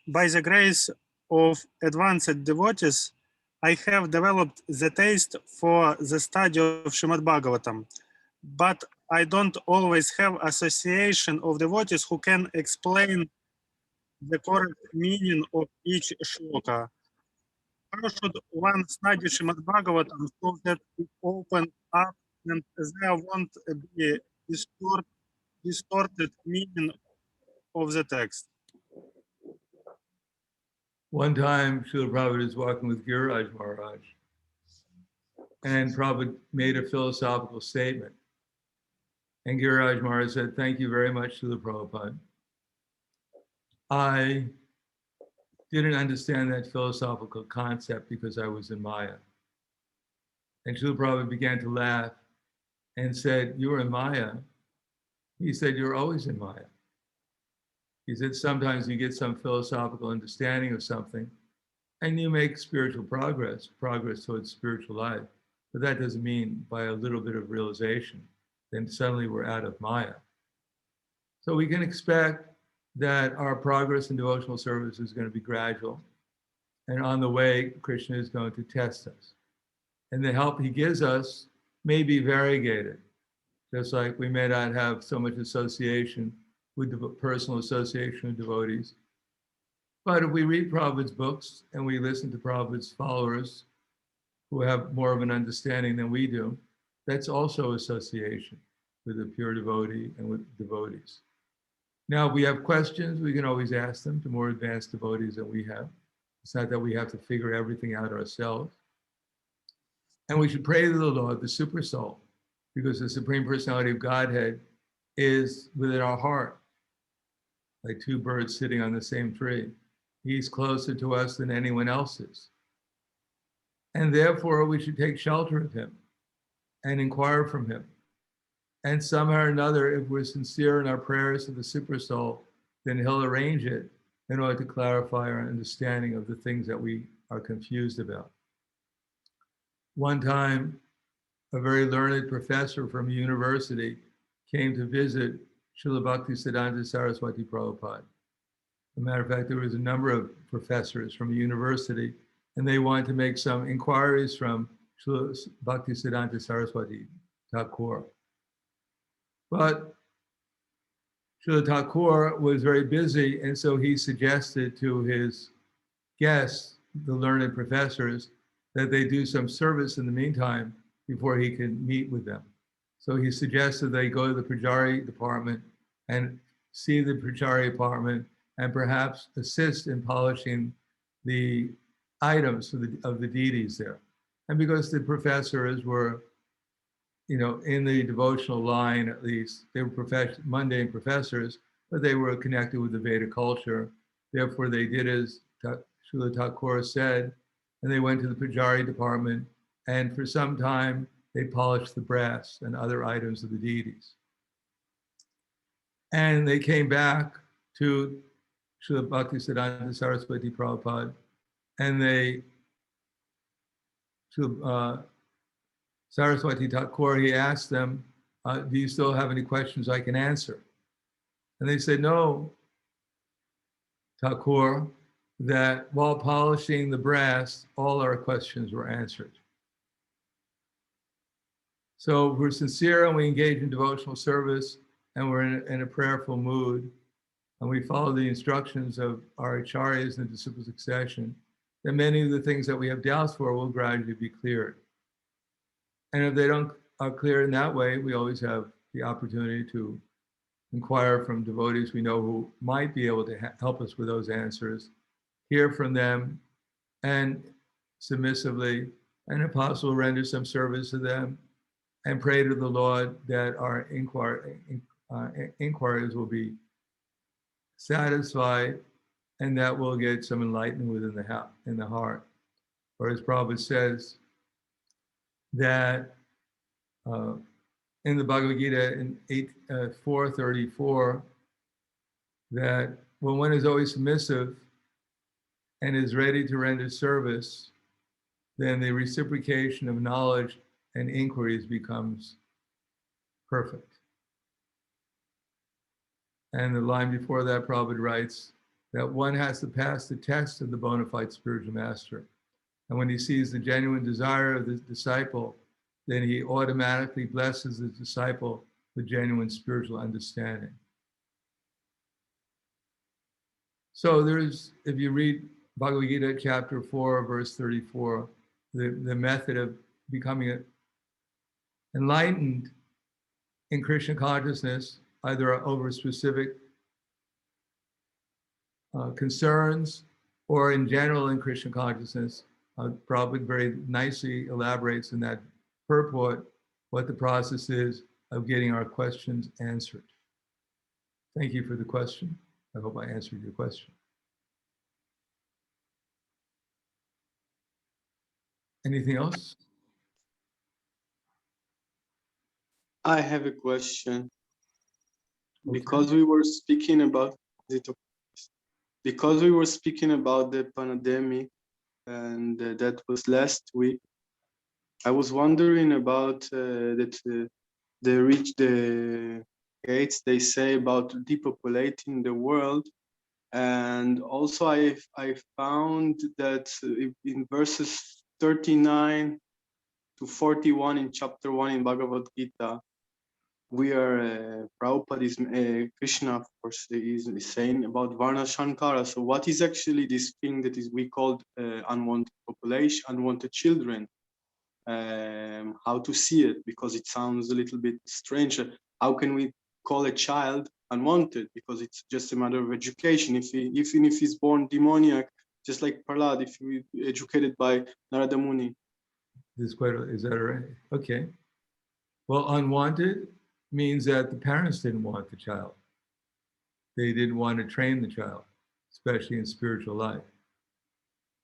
By the grace of advanced devotees, I have developed the taste for the study of Srimad Bhagavatam, but I don't always have association of devotees who can explain the correct meaning of each shloka. How should one study Srimad Bhagavatam so that it opens up and there won't be distorted meaning of the text? One time, Srila Prabhupada was walking with Giriraj Maharaj, and Prabhupada made a philosophical statement. And Giriraj Maharaj said, "Thank you very much, Srila Prabhupada. I didn't understand that philosophical concept because I was in Maya." And Srila Prabhupada began to laugh and said, "You were in Maya?" He said, "You're always in Maya." He said, "Sometimes you get some philosophical understanding of something and you make spiritual progress towards spiritual life. But that doesn't mean by a little bit of realization, then suddenly we're out of Maya." So we can expect that our progress in devotional service is going to be gradual. And on the way, Krishna is going to test us. And the help he gives us may be variegated, just like we may not have so much association with the personal association of devotees. But if we read Prabhupada's books and we listen to Prabhupada's followers who have more of an understanding than we do, that's also association with a pure devotee and with devotees. Now, if we have questions, we can always ask them to more advanced devotees than we have. It's not that we have to figure everything out ourselves. And we should pray to the Lord, the Super Soul, because the Supreme Personality of Godhead is within our heart, like two birds sitting on the same tree. He's closer to us than anyone else is. And therefore, we should take shelter of him and inquire from him. And somehow or another, if we're sincere in our prayers to the Super Soul, then he'll arrange it in order to clarify our understanding of the things that we are confused about. One time, a very learned professor from a university came to visit Srila Bhaktisiddhanta Saraswati Prabhupada. a matter of fact, there was a number of professors from a university, and they wanted to make some inquiries from Srila Bhaktisiddhanta Saraswati Thakur. But Srila Thakur was very busy, and so he suggested to his guests, the learned professors, that they do some service in the meantime before he can meet with them. So he suggested they go to the Pujari department and see the Pujari department and perhaps assist in polishing the items of the deities there. And because the professors were, in the devotional line, at least, they were mundane professors, but they were connected with the Veda culture. Therefore, they did as Srila Thakur said, and they went to the Pujari department, and for some time, they polished the brass and other items of the deities. And they came back to Srila Bhaktisiddhanta Saraswati Prabhupada, and Saraswati Thakur, he asked them, do you still have any questions I can answer? And they said, no, Thakur, that while polishing the brass, all our questions were answered. So we're sincere and we engage in devotional service, and we're in a prayerful mood, and we follow the instructions of our acharyas and disciple succession, then many of the things that we have doubts for will gradually be cleared. And if they don't are clear in that way, we always have the opportunity to inquire from devotees we know who might be able to help us with those answers, hear from them, and submissively, and if possible, render some service to them, and pray to the Lord that our inquiries will be satisfied, and that we'll get some enlightenment within the heart. Or as Prabhupada says, that in the Bhagavad Gita in 4:34, that when one is always submissive and is ready to render service, then the reciprocation of knowledge and inquiries becomes perfect. And the line before that, Prabhupada writes that one has to pass the test of the bona fide spiritual master. And when he sees the genuine desire of the disciple, then he automatically blesses the disciple with genuine spiritual understanding. So if you read Bhagavad Gita chapter 4, verse 34, the method of becoming enlightened in Krishna consciousness, either over specific concerns or in general in Krishna consciousness, Prabhupada very nicely elaborates in that purport what the process is of getting our questions answered. Thank you for the question. I hope I answered your question. Anything else? I have a question. Okay. Because we were speaking about the pandemic, and that was last week, I was wondering about that they reached the gates, they say, about depopulating the world. And also I found that in verses 39 to 41 in chapter 1 in Bhagavad Gita, Prabhupada is, Krishna, of course, is saying about Varna Shankara. So what is actually this thing that we called unwanted population, unwanted children? How to see it? Because it sounds a little bit strange. How can we call a child unwanted? Because it's just a matter of education. Even if he's born demoniac, just like Prahlad, if he educated by Narada Muni. Is that right? Okay. Well, unwanted means that the parents didn't want the child. They didn't want to train the child, especially in spiritual life.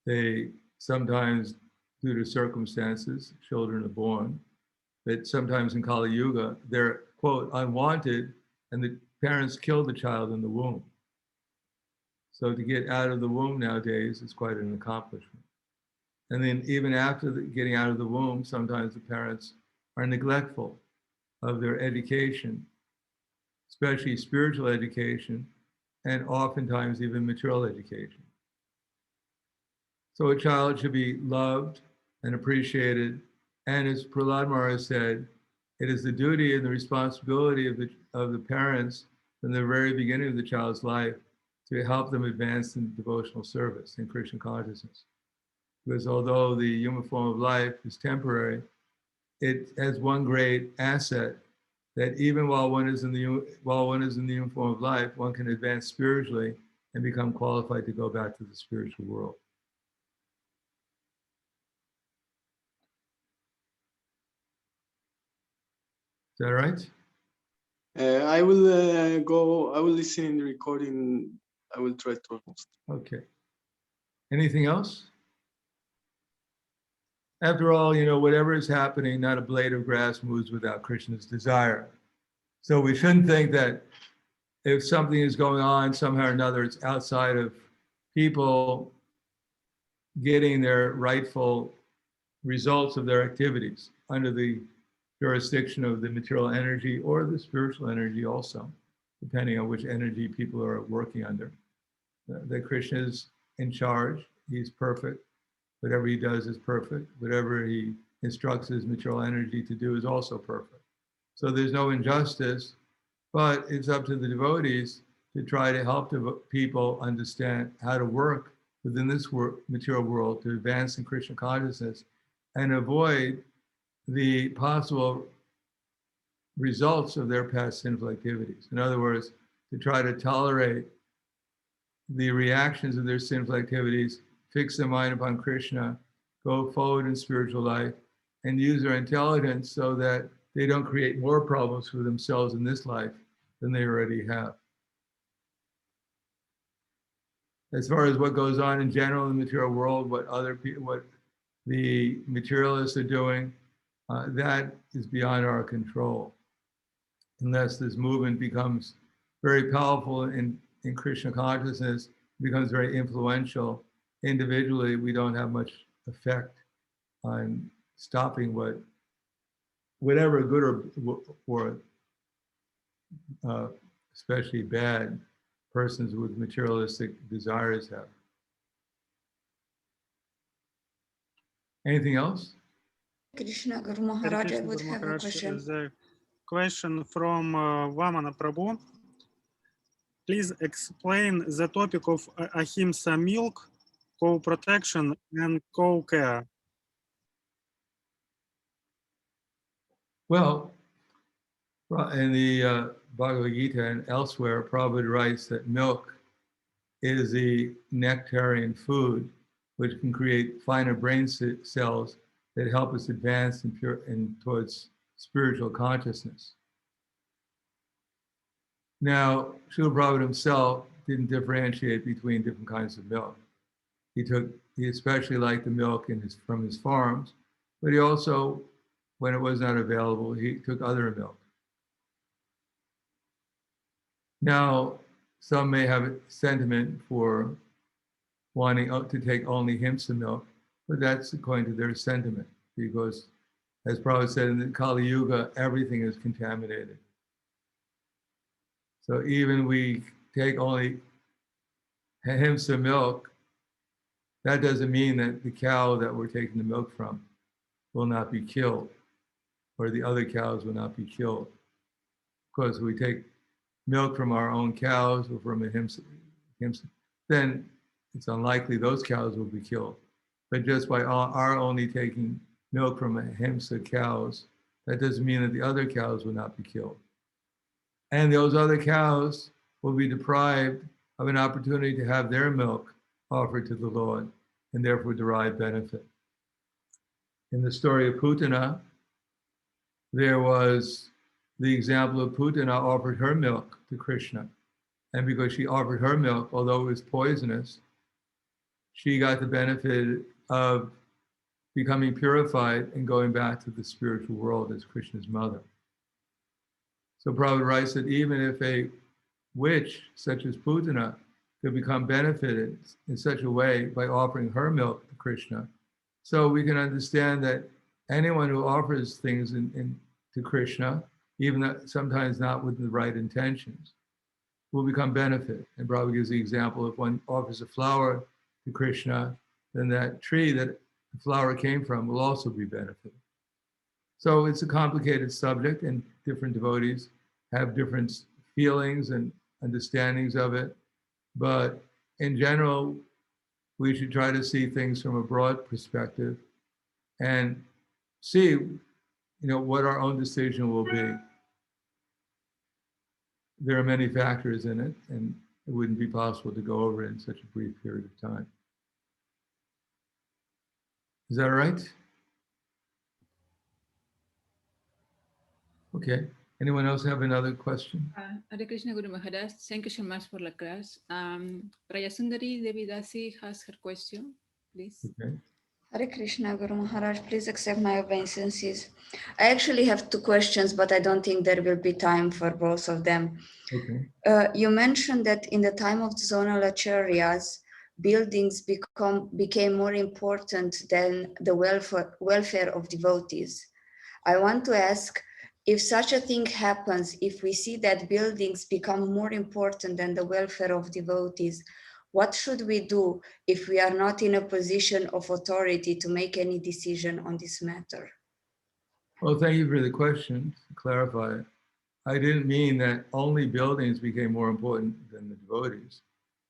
They sometimes, due to circumstances, children are born, but sometimes in Kali Yuga, they're, quote, unwanted, and the parents kill the child in the womb. So to get out of the womb nowadays is quite an accomplishment. And then even after getting out of the womb, sometimes the parents are neglectful of their education, especially spiritual education, and oftentimes even material education. So a child should be loved and appreciated. And as Prahlad Maharaj said, it is the duty and the responsibility of the parents from the very beginning of the child's life to help them advance in devotional service in Krishna consciousness. Because although the human form of life is temporary, it has one great asset, that even while one is in the human form of life, one can advance spiritually and become qualified to go back to the spiritual world. Is that right? I will listen in the recording. I will try to understand. Okay. Anything else? After all, whatever is happening, not a blade of grass moves without Krishna's desire. So we shouldn't think that if something is going on somehow or another, it's outside of people getting their rightful results of their activities under the jurisdiction of the material energy or the spiritual energy also, depending on which energy people are working under. That Krishna is in charge, he's perfect. Whatever he does is perfect. Whatever he instructs his material energy to do is also perfect. So there's no injustice, but it's up to the devotees to try to help people understand how to work within this material world to advance in Krishna consciousness and avoid the possible results of their past sinful activities. In other words, to try to tolerate the reactions of their sinful activities, fix their mind upon Krishna, go forward in spiritual life, and use their intelligence so that they don't create more problems for themselves in this life than they already have. As far as what goes on in general in the material world, what the materialists are doing, that is beyond our control. Unless this movement becomes very powerful in Krishna consciousness, becomes very influential, individually, we don't have much effect on stopping whatever good or especially bad persons with materialistic desires have. Anything else? Krishna Guru Maharaj, I Krishna would Guru have a Maharaj, question. the question from Vamana Prabhu. Please explain the topic of ahimsa milk, co-protection, and co-care. Well, in the Bhagavad Gita and elsewhere, Prabhupada writes that milk is the nectarian food which can create finer brain cells that help us advance towards spiritual consciousness. Now, Srila Prabhupada himself didn't differentiate between different kinds of milk. He especially liked the milk from his farms, but he also, when it was not available, he took other milk. Now, some may have a sentiment for wanting to take only Himsa milk, but that's according to their sentiment, because as Prabhupada said, in the Kali Yuga, everything is contaminated. So even we take only Himsa milk, that doesn't mean that the cow that we're taking the milk from will not be killed, or the other cows will not be killed. Of course, we take milk from our own cows or from a Himsa, then it's unlikely those cows will be killed. But just by our only taking milk from Ahimsa cows, that doesn't mean that the other cows will not be killed. And those other cows will be deprived of an opportunity to have their milk offered to the Lord and therefore derive benefit. In the story of Putana, there was the example of Putana offered her milk to Krishna. And because she offered her milk, although it was poisonous, she got the benefit of becoming purified and going back to the spiritual world as Krishna's mother. So Prabhupada writes that even if a witch such as Putana could become benefited in such a way by offering her milk to Krishna, so we can understand that anyone who offers things to Krishna, even though sometimes not with the right intentions, will become benefit. And Prabhupada gives the example, if one offers a flower to Krishna, then that tree that the flower came from will also be benefited. So it's a complicated subject, and different devotees have different feelings and understandings of it. But in general, we should try to see things from a broad perspective and see, what our own decision will be. There are many factors in it, and it wouldn't be possible to go over it in such a brief period of time. Is that all right? Okay. Anyone else have another question? Hare Krishna Guru Maharaj, thank you so much for the class. Prayasundari Devidasi has her question, please. Okay. Hare Krishna Guru Maharaj, please accept my obeisances. I actually have two questions, but I don't think there will be time for both of them. Okay. You mentioned that in the time of the zonal acharyas, buildings became more important than the welfare of devotees. I want to ask, if such a thing happens, if we see that buildings become more important than the welfare of devotees, what should we do if we are not in a position of authority to make any decision on this matter? Well, thank you for the question. To clarify, I didn't mean that only buildings became more important than the devotees.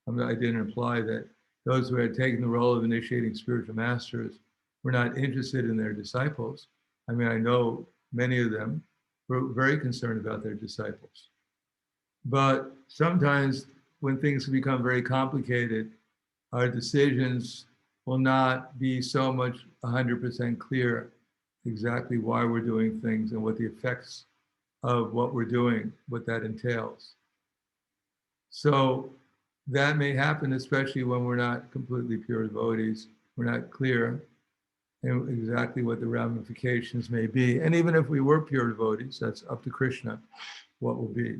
I didn't imply that those who had taken the role of initiating spiritual masters were not interested in their disciples. I know many of them were very concerned about their disciples. But sometimes when things become very complicated, our decisions will not be so much 100% clear exactly why we're doing things and what the effects of what we're doing, what that entails. So that may happen, especially when we're not completely pure devotees. We're not clear in exactly what the ramifications may be. And even if we were pure devotees, that's up to Krishna, what will be.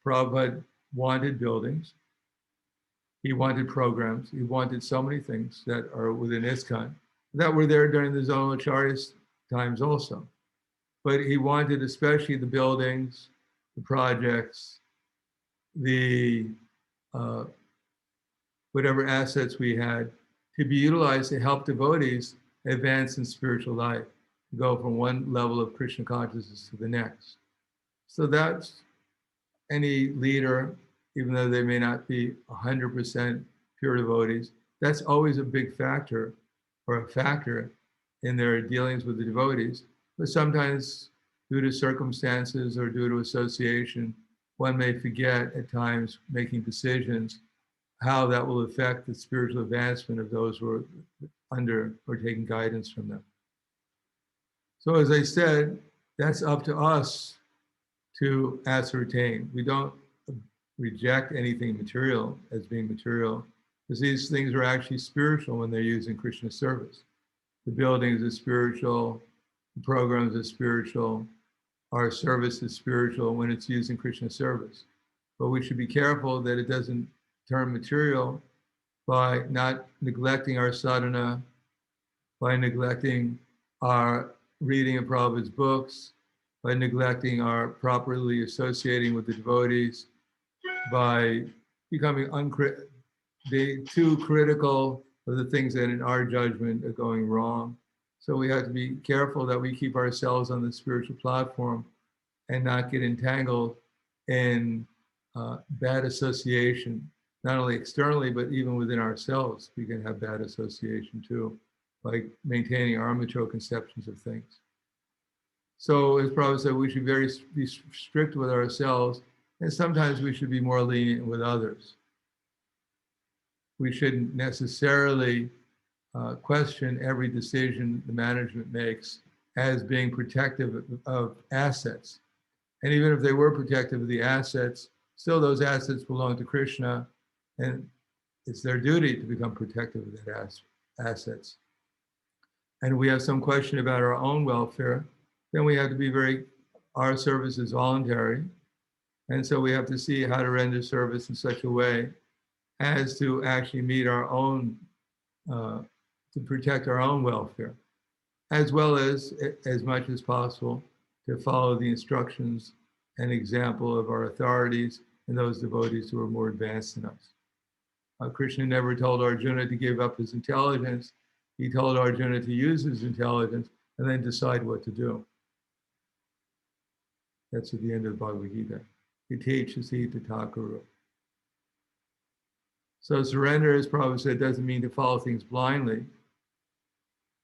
Prabhupada wanted buildings. He wanted programs. He wanted so many things that are within ISKCON that were there during the zonal acharyas times also. But he wanted especially the buildings, the projects, the whatever assets we had to be utilized to help devotees advance in spiritual life, to go from one level of Krishna consciousness to the next. So that's any leader, even though they may not be 100% pure devotees, that's always a big factor or a factor in their dealings with the devotees. But sometimes due to circumstances or due to association, one may forget at times making decisions how that will affect the spiritual advancement of those who are under or taking guidance from them. So as I said, that's up to us to ascertain. We don't reject anything material as being material, because these things are actually spiritual when they're used in Krishna service. The buildings are spiritual, the programs are spiritual, our service is spiritual when it's used in Krishna service. But we should be careful that it doesn't turn material by not neglecting our sadhana, by neglecting our reading of Prabhupada's books, by neglecting our properly associating with the devotees, by becoming too critical of the things that in our judgment are going wrong. So we have to be careful that we keep ourselves on the spiritual platform and not get entangled in bad association, not only externally, but even within ourselves. We can have bad association too, by maintaining our immature conceptions of things. So as Prabhupada said, we should be strict with ourselves, and sometimes we should be more lenient with others. We shouldn't necessarily question every decision the management makes as being protective of assets. And even if they were protective of the assets, still those assets belong to Krishna, and it's their duty to become protective of that assets. And if we have some question about our own welfare, then we have to be our service is voluntary. And so we have to see how to render service in such a way as to actually meet our own, to protect our own welfare, as well as much as possible, to follow the instructions and example of our authorities and those devotees who are more advanced than us. Krishna never told Arjuna to give up his intelligence. He told Arjuna to use his intelligence and then decide what to do. That's at the end of the Bhagavad Gita. He teaches he to Thakuru. So surrender, as Prabhupada said, doesn't mean to follow things blindly.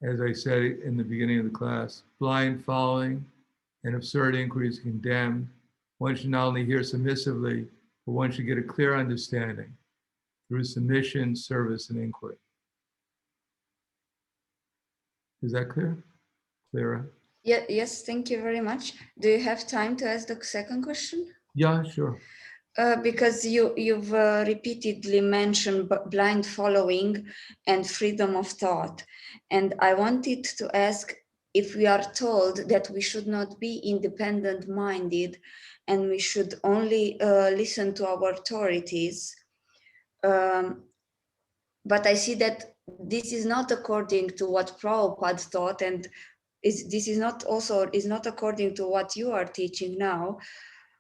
As I said in the beginning of the class, blind following and absurd inquiry is condemned. One should not only hear submissively, but one should get a clear understanding through submission, service, and inquiry. Is that clear? Clara? Yeah, yes, thank you very much. Do you have time to ask the second question? Yeah, sure. Because you've repeatedly mentioned blind following and freedom of thought. And I wanted to ask, if we are told that we should not be independent-minded and we should only listen to our authorities, but I see that this is not according to what Prabhupada taught, and this is not according to what you are teaching now.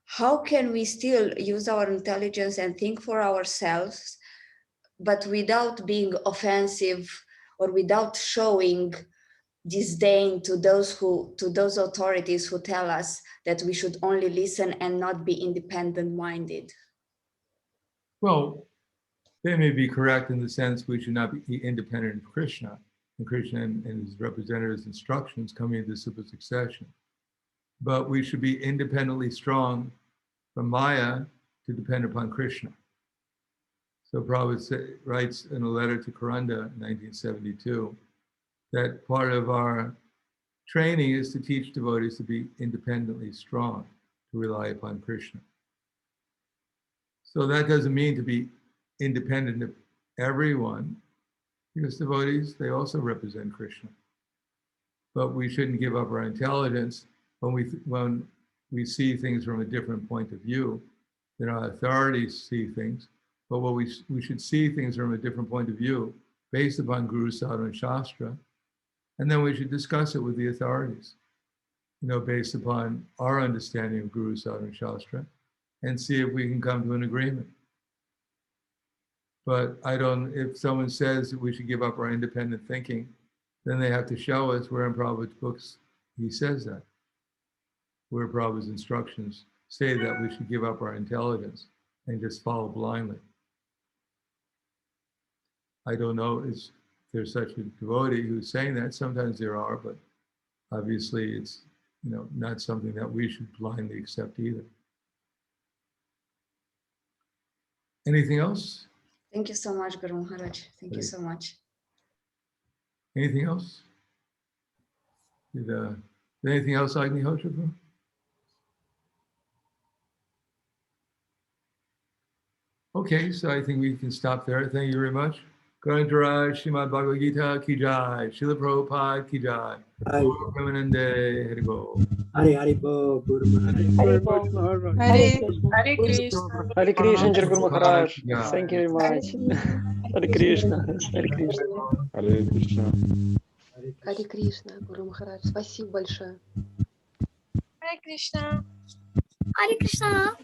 How can we still use our intelligence and think for ourselves, but without being offensive or without showing disdain to those authorities who tell us that we should only listen and not be independent-minded? Well, they may be correct in the sense we should not be independent of Krishna, and Krishna and his representatives' instructions coming into super succession. But we should be independently strong from Maya to depend upon Krishna. So Prabhupada writes in a letter to Krsna in 1972 that part of our training is to teach devotees to be independently strong, to rely upon Krishna. So that doesn't mean to be independent of everyone, because devotees, they also represent Krishna. But we shouldn't give up our intelligence when we see things from a different point of view than our authorities see things. But we should see things from a different point of view based upon Guru, Sadhana, and Shastra. And then we should discuss it with the authorities, based upon our understanding of Guru, Sadhana, and Shastra, and see if we can come to an agreement. But if someone says that we should give up our independent thinking, then they have to show us where in Prabhupada's books he says that, where Prabhupada's instructions say that we should give up our intelligence and just follow blindly. I don't know if there's such a devotee who's saying that. Sometimes there are, but obviously it's not something that we should blindly accept either. Anything else? Thank you so much, Guru Maharaj. Thank you so much. Anything else? Is anything else I can help you with? Okay, so I think we can stop there. Thank you very much. Karantara Srimad Bhagavad Gita ki jai, Srila Prabhupada ki jai. Prahladananda, Hari Bol. Hari Bol, Guru Maharaj. Hare Krishna. Hare Krishna, Jai Guru Maharaj. Yeah. Thank you very much. Hare Krishna. Hare Krishna. Hare Krishna. Харе Кришна, Гуру Махарадж, спасибо большое. Hare Krishna. Hare Krishna.